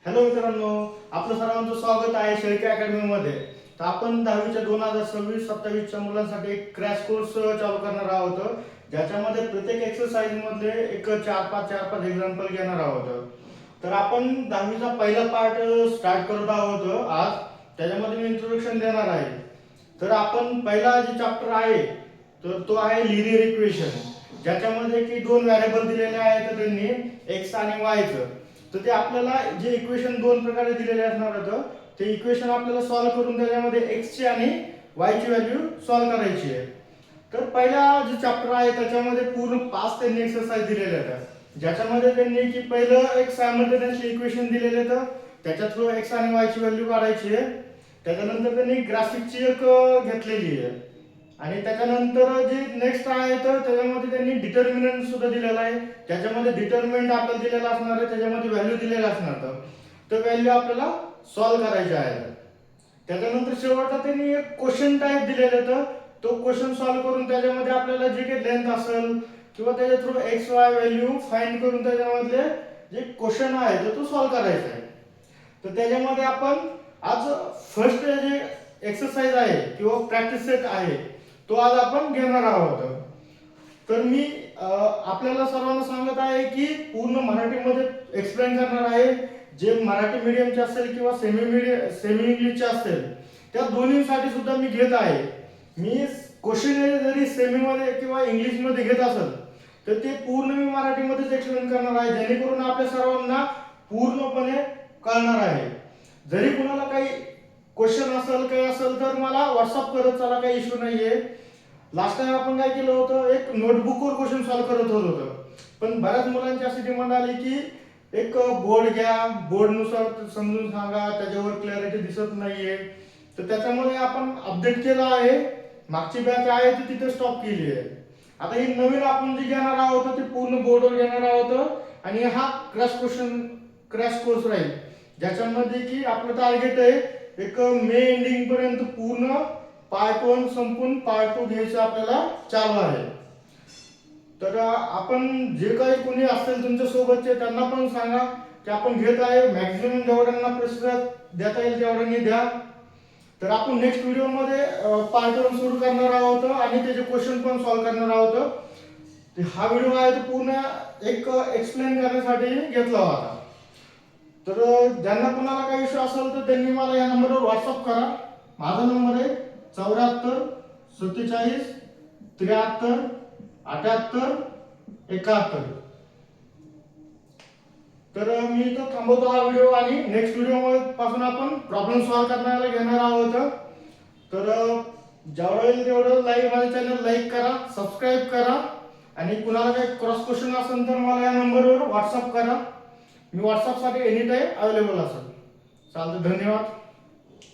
Hello मित्रांनो, आपलं सर्वांचं स्वागत आहे शेळके अकॅडमीमध्ये. तर आपण 10वीच्या 2026-27 च्या मुलांसाठी एक क्रॅश कोर्स चालू करणार आहोत, ज्याच्यामध्ये प्रत्येक एक्सरसाइज मधले एक 4-5 एक्झाम्पल घेणार आहोत. तर आपण 10वीचा पहिला पार्ट स्टार्ट करत आहोत आज. त्याच्यामध्ये मी इंट्रोडक्शन देणार आहे. तर आपण पहिला जे चॅप्टर आहे तर तो आहे लिनियर इक्वेशन, ज्याच्यामध्ये की दोन व्हेरिएबल दिलेले आहेत त्यांनी x आणि y चं. तर ते आपल्याला जे इक्वेशन दोन प्रकारे दिलेले असणार होतं ते इक्वेशन आपल्याला सॉल्व्ह करून त्याच्यामध्ये x ची आणि y ची व्हॅल्यू सॉल्व्ह करायची आहे. तर पहिला जो चॅप्टर आहे त्याच्यामध्ये पूर्ण 5 त्यांनी एक्सरसाइज दिलेले आहेत, ज्याच्यामध्ये त्यांनी की पहिलं एक सायमल्टेनियसली इक्वेशन दिलेले तर त्याच्या थ्रू x आणि y ची व्हॅल्यू काढायची आहे. त्याच्यानंतर त्यांनी ग्राफिकची एक घेतलेली आहे आणि त्याच्यानंतर जे नेक्स्ट आहे तर त्याच्यामध्ये त्यांनी डिटर्मिनंट सुद्धा दिलेला आहे, ज्याच्यामध्ये डिटर्मिनंट आपल्याला दिलेला असणार आहे, त्याच्यामध्ये व्हॅल्यू दिलेला असणार तर व्हॅल्यू आपल्याला सॉल्व्ह करायची आहे. त्याच्यानंतर शेवटला त्यांनी एक क्वेश्चन टाइप दिलेला तर तो क्वेश्चन सॉल्व्ह करून त्याच्यामध्ये आपल्याला जे काही लेंथ असेल किंवा त्याच्या through x Y value find करून त्याच्यामधले जे क्वेश्चन आहे तर तो सॉल्व्ह करायचा आहे. तर त्याच्यामध्ये आपण आज फर्स्ट जे एक्सरसाइज आहे किंवा प्रॅक्टिस सेट आहे तो आज आपण घेणार आहोत. तर मी आपल्याला सर्वांना सांगत आहे की पूर्ण मराठीमध्ये एक्सप्लेन करणार आहे. जे मराठी मीडियमचे असेल किंवा सेमी इंग्लिशचे असेल त्या दोन्हीसाठी सुद्धा मी घेत आहे. मी क्वेश्चन जरी सेमीमध्ये किंवा इंग्लिशमध्ये घेत असेल तर ते पूर्ण मी मराठीमध्येच एक्सप्लेन करणार आहे, जेणेकरून आपल्या सर्वांना पूर्णपणे कळणार आहे. जरी कुणाला काही क्वेश्चन असेल काही असेल तर मला व्हॉट्सअप करत चला, काही इश्यू नाहीये. लास्ट टाइम आपण काय केलं होतं, एक नोटबुकवर क्वेश्चन सॉल्व्ह करत होतो, पण बऱ्याच मुलांची अशी डिमांड आली की एक बोर्ड घ्या, बोर्डनुसार समजून सांगा, त्याच्यावर क्लॅरिटी दिसत नाहीये. तर त्याच्यामुळे आपण अपडेट केलं आहे. मागची बॅच आहे ती तिथे स्टॉप केली आहे. आता ही नवीन आपण जे घेणार आहोत ते पूर्ण बोर्डवर घेणार आहोत आणि हा क्रॅश कोर्स राहील, ज्याच्यामध्ये की आपलं टार्गेट आहे एक मे एंडिंग पर्यंत पूर्ण पार्ट 1 संपून पार्ट 2 घ्यायचं आपल्याला चालू आहे. तर आपण जे काही कोणी असेल तुमच्या सोबतचे त्यांना पण सांगा की आपण घेत आहे. मॅक्झिमम जेवढ्यांना प्रतिसाद देता येईल तेवढ्यांनी द्या. तर आपण नेक्स्ट व्हिडिओमध्ये पार्ट 1 सुरू करणार आहोत आणि त्याचे क्वेश्चन पण सॉल्व्ह करणार आहोत. हा व्हिडिओ आहे तो पूर्ण एक एक्सप्लेन करण्यासाठी घेतला होता. तर ज्यांना कुणाला काही इश्यू असेल तर त्यांनी मला या नंबरवर व्हॉट्सअप करा. माझा नंबर आहे 74 47 73 78 71. तर मी इथं थांबवतो हा व्हिडिओ आणि नेक्स्ट व्हिडिओ पासून आपण प्रॉब्लेम सॉल्व्ह करण्याला घेणार आहोत. तर जेवढं होईल तेवढं माझ्या चॅनल लाईक करा, सबस्क्राईब करा आणि कुणाला काही क्रॉस क्वेश्चन असेल तर मला या नंबरवर व्हॉट्सअप करा. मी व्हॉट्सअपसाठी एनी टाइम अवेलेबल असेल. चालतं, धन्यवाद.